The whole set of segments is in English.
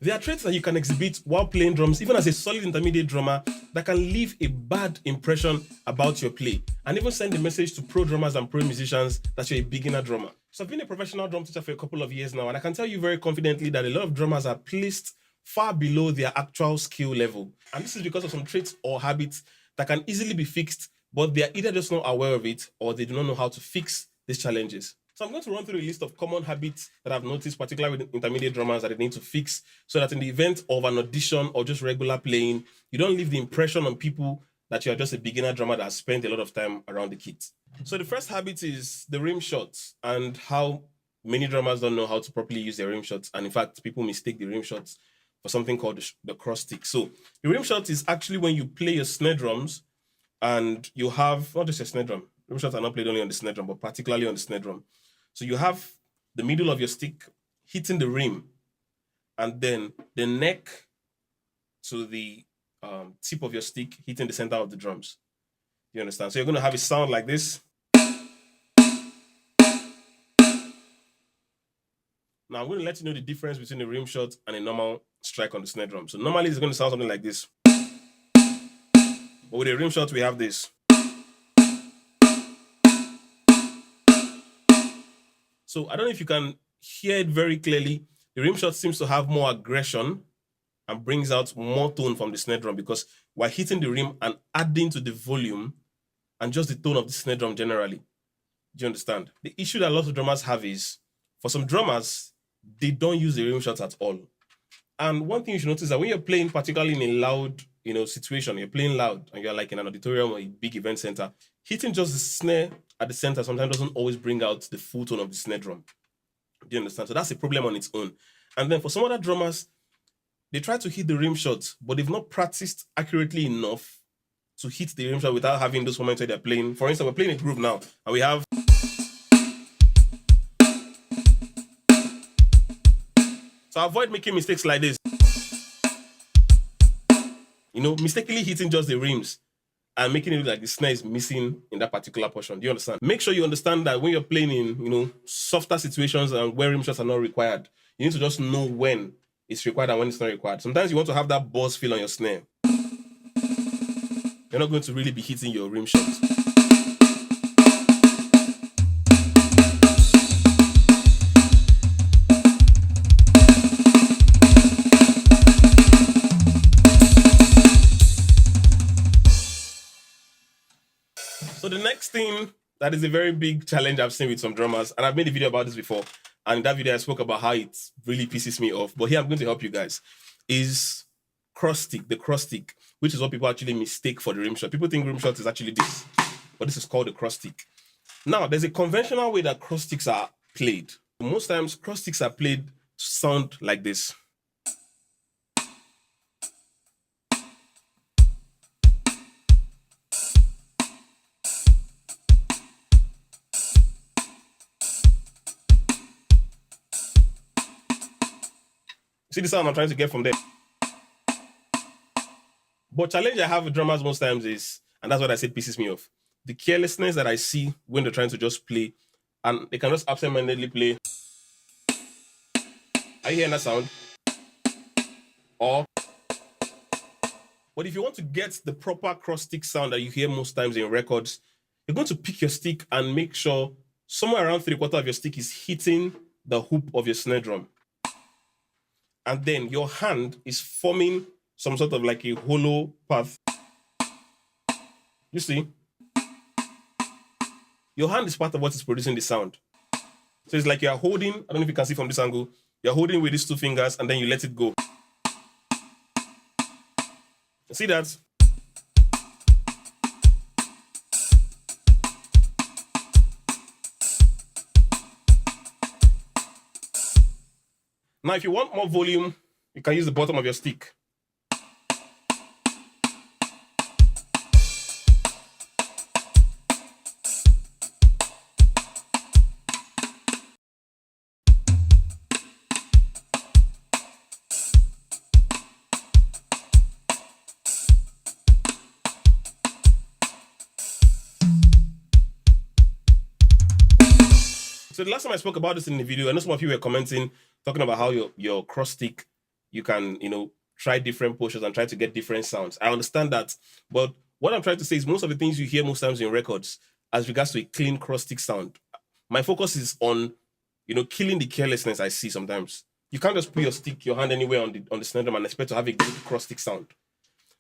There are traits that you can exhibit while playing drums, even as a solid intermediate drummer, that can leave a bad impression about your play and even send a message to pro drummers and pro musicians that you're a beginner drummer. So I've been a professional drum teacher for a couple of years now, and I can tell you very confidently that a lot of drummers are placed far below their actual skill level. And this is because of some traits or habits that can easily be fixed, but they are either just not aware of it or they do not know how to fix these challenges. So I'm going to run through a list of common habits that I've noticed, particularly with intermediate drummers, that they need to fix so that in the event of an audition or just regular playing, you don't leave the impression on people that you are just a beginner drummer that has spent a lot of time around the kit. So the first habit is the rim shots, and how many drummers don't know how to properly use their rim shots. And in fact, people mistake the rim shots for something called the cross stick. So the rim shot is actually when you play your snare drums and you have, not just your snare drum, rim shots are not played only on the snare drum, but particularly on the snare drum. So you have the middle of your stick hitting the rim, and then the neck to the tip of your stick hitting the center of the drums. You understand? So you're going to have a sound like this. Now I'm going to let you know the difference between a rim shot and a normal strike on the snare drum. So normally it's going to sound something like this. But with a rim shot, we have this. So I don't know if you can hear it very clearly. The rim shot seems to have more aggression and brings out more tone from the snare drum because we're hitting the rim and adding to the volume and just the tone of the snare drum generally. Do you understand? The issue that a lot of drummers have is, for some drummers, they don't use the rim shots at all. And one thing you should notice is that when you're playing, particularly in a loud, situation, you're playing loud and you're like in an auditorium or a big event center, hitting just the snare at the center sometimes doesn't always bring out the full tone of the snare drum. Do you understand? So that's a problem on its own. And then for some other drummers, they try to hit the rim shot, but they've not practiced accurately enough to hit the rim shot without having those moments where they're playing. For instance, we're playing a groove now, and we have. So avoid making mistakes like this. Mistakenly hitting just the rims and making it look like the snare is missing in that particular portion. Do you understand? Make sure you understand that when you're playing in, softer situations and where rim shots are not required, you need to just know when it's required and when it's not required. Sometimes you want to have that buzz feel on your snare. You're not going to really be hitting your rim shots. So the next thing that is a very big challenge I've seen with some drummers, and I've made a video about this before, and in that video I spoke about how it really pisses me off, but here I'm going to help you guys, is the cross stick, which is what people actually mistake for the rim shot. People think rim shot is actually this, but this is called the cross stick. Now, there's a conventional way that cross sticks are played. Most times, cross sticks are played to sound like this. See the sound I'm trying to get from there? But challenge I have with drummers most times is, and that's what I said pisses me off, the carelessness that I see when they're trying to just play, and they can just absent-mindedly play. Are you hearing that sound? But if you want to get the proper cross stick sound that you hear most times in records, you're going to pick your stick and make sure somewhere around 3/4 of your stick is hitting the hoop of your snare drum. And then your hand is forming some sort of like a hollow path. You see? Your hand is part of what is producing the sound. So it's like you're holding, I don't know if you can see from this angle, you're holding with these two fingers and then you let it go. See that? Now, if you want more volume, you can use the bottom of your stick. So the last time I spoke about this in the video, I know some of you were commenting, talking about how your cross stick you can, try different postures and try to get different sounds. I understand that. But what I'm trying to say is most of the things you hear most times in records as regards to a clean cross stick sound, my focus is on, killing the carelessness I see sometimes. You can't just put your hand anywhere on the snare drum and expect to have a good cross stick sound.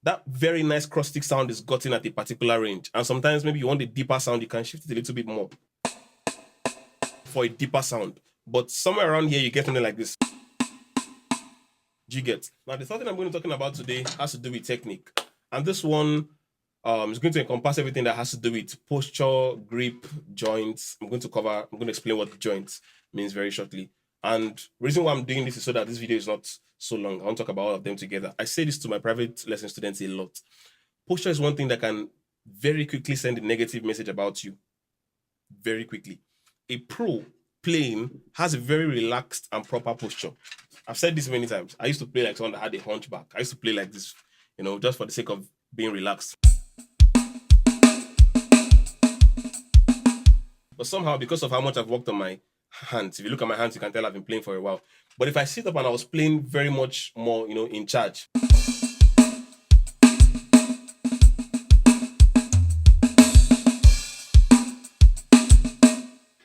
That very nice cross stick sound is gotten at a particular range. And sometimes maybe you want a deeper sound, you can shift it a little bit more for a deeper sound. But somewhere around here, you get something like this. Do you get? Now, the third thing I'm going to be talking about today has to do with technique. And this one is going to encompass everything that has to do with posture, grip, joints. I'm going to explain what joints means very shortly. And the reason why I'm doing this is so that this video is not so long. I want to talk about all of them together. I say this to my private lesson students a lot. Posture is one thing that can very quickly send a negative message about you. Very quickly. A pro playing has a very relaxed and proper posture. I've said this many times. I used to play like someone that had a hunchback. I used to play like this, just for the sake of being relaxed. But somehow, because of how much I've worked on my hands, if you look at my hands, you can tell I've been playing for a while. But if I sit up and I was playing very much more, in charge.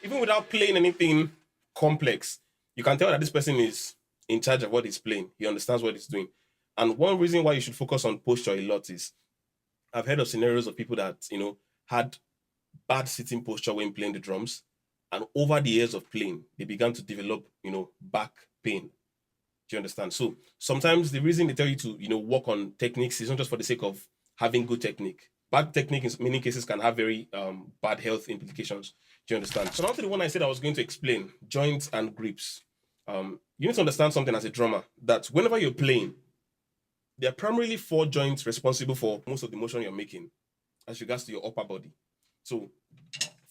Even without playing anything complex, you can tell that this person is in charge of what he's playing. He understands what he's doing. And one reason why you should focus on posture a lot is I've heard of scenarios of people that, had bad sitting posture when playing the drums. And over the years of playing, they began to develop, back pain. Do you understand? So sometimes the reason they tell you to, work on techniques is not just for the sake of having good technique. Bad technique in many cases can have very bad health implications. Do you understand? So now to the one I said I was going to explain, joints and grips. You need to understand something as a drummer, that whenever you're playing, there are primarily 4 joints responsible for most of the motion you're making as regards to your upper body. So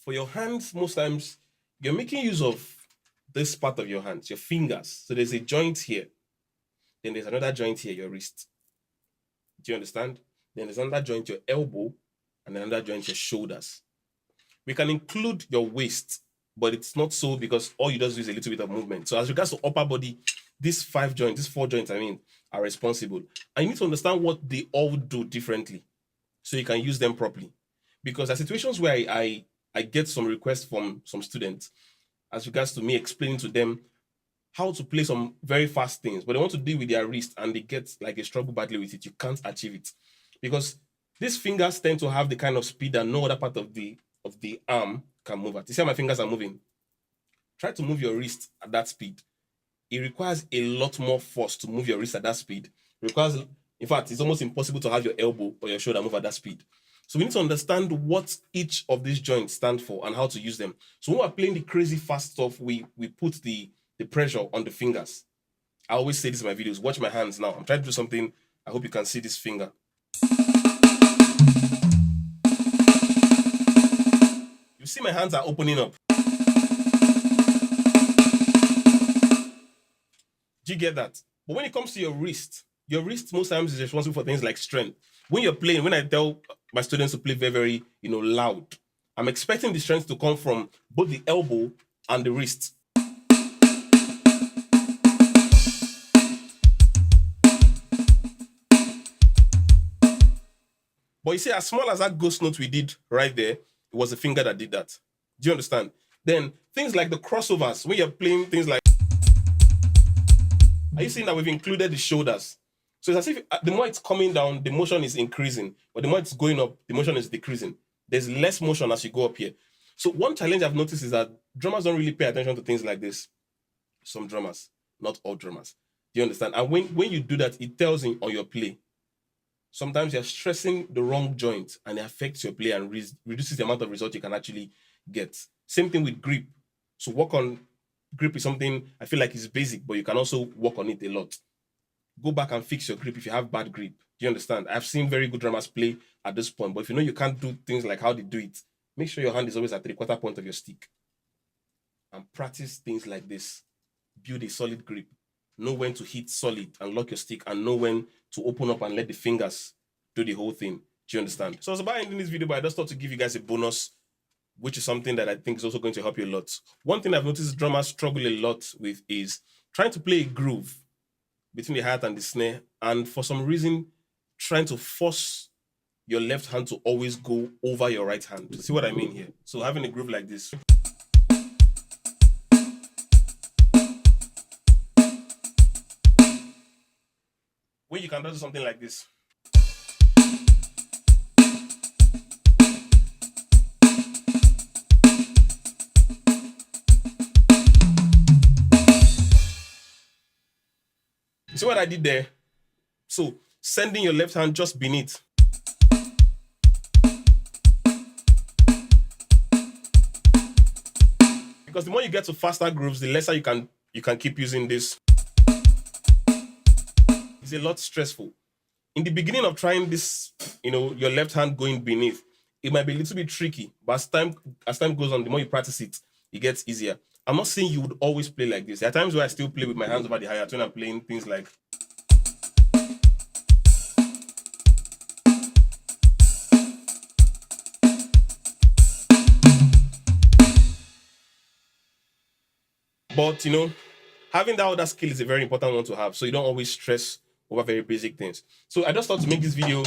for your hands, most times, you're making use of this part of your hands, your fingers. So there's a joint here. Then there's another joint here, your wrist. Do you understand? Then there's another joint, your elbow, and another joint, your shoulders. We can include your waist, but it's not so because all you do is a little bit of movement. So as regards to upper body, these 4 joints, are responsible. And you need to understand what they all do differently so you can use them properly. Because there are situations where I get some requests from some students as regards to me explaining to them how to play some very fast things, but they want to deal with their wrist and they get like a struggle badly with it. You can't achieve it because these fingers tend to have the kind of speed that no other part of the arm can move at. You see how my fingers are moving? Try to move your wrist at that speed. It requires a lot more force to move your wrist at that speed. In fact, it's almost impossible to have your elbow or your shoulder move at that speed. So we need to understand what each of these joints stand for and how to use them. So when we're playing the crazy fast stuff, we put the pressure on the fingers. I always say this in my videos. Watch my hands now. I'm trying to do something. I hope you can see this finger. You see my hands are opening up. Do you get that? But when it comes to your wrist most times is responsible for things like strength. When you're playing, when I tell my students to play very, very, loud, I'm expecting the strength to come from both the elbow and the wrist. But you see, as small as that ghost note we did right there, it was the finger that did that. Do you understand? Then things like the crossovers, when you're playing things like, are you seeing that we've included the shoulders? So it's as if the more it's coming down, the motion is increasing. But the more it's going up, the motion is decreasing. There's less motion as you go up here. So one challenge I've noticed is that drummers don't really pay attention to things like this. Some drummers, not all drummers. Do you understand? And when you do that, it tells on your play. Sometimes you're stressing the wrong joint and it affects your play and reduces the amount of result you can actually get. Same thing with grip. So work on grip is something I feel like is basic, but you can also work on it a lot. Go back and fix your grip if you have bad grip. Do you understand? I've seen very good drummers play at this point, but if you know you can't do things like how they do it, make sure your hand is always at 3/4 point of your stick. And practice things like this. Build a solid grip. Know when to hit solid and lock your stick, and know when to open up and let the fingers do the whole thing. Do you understand? So I was about ending this video, but I just thought to give you guys a bonus, which is something that I think is also going to help you a lot. One thing I've noticed drummers struggle a lot with is trying to play a groove between the hi-hat and the snare, and for some reason trying to force your left hand to always go over your right hand. See what I mean here? So having a groove like this. Where you can do something like this. See what I did there? So sending your left hand just beneath. Because the more you get to faster grooves, the lesser you can keep using this. It's a lot stressful. In the beginning of trying this, your left hand going beneath, it might be a little bit tricky, but as time goes on, the more you practice it, it gets easier. I'm not saying you would always play like this. There are times where I still play with my hands over the hi-hat when I'm playing things like. But, having that other skill is a very important one to have, so you don't always stress over very basic things. So I just thought to make this video,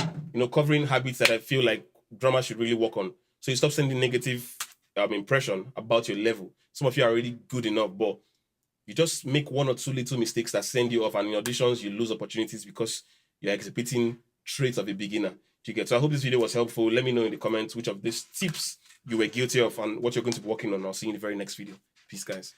covering habits that I feel like drummers should really work on. So you stop sending negative impression about your level. Some of you are already good enough, but you just make one or two little mistakes that send you off, and in auditions, you lose opportunities because you're exhibiting traits of a beginner. You get? So I hope this video was helpful. Let me know in the comments which of these tips you were guilty of and what you're going to be working on. I'll see you in the very next video. Peace, guys.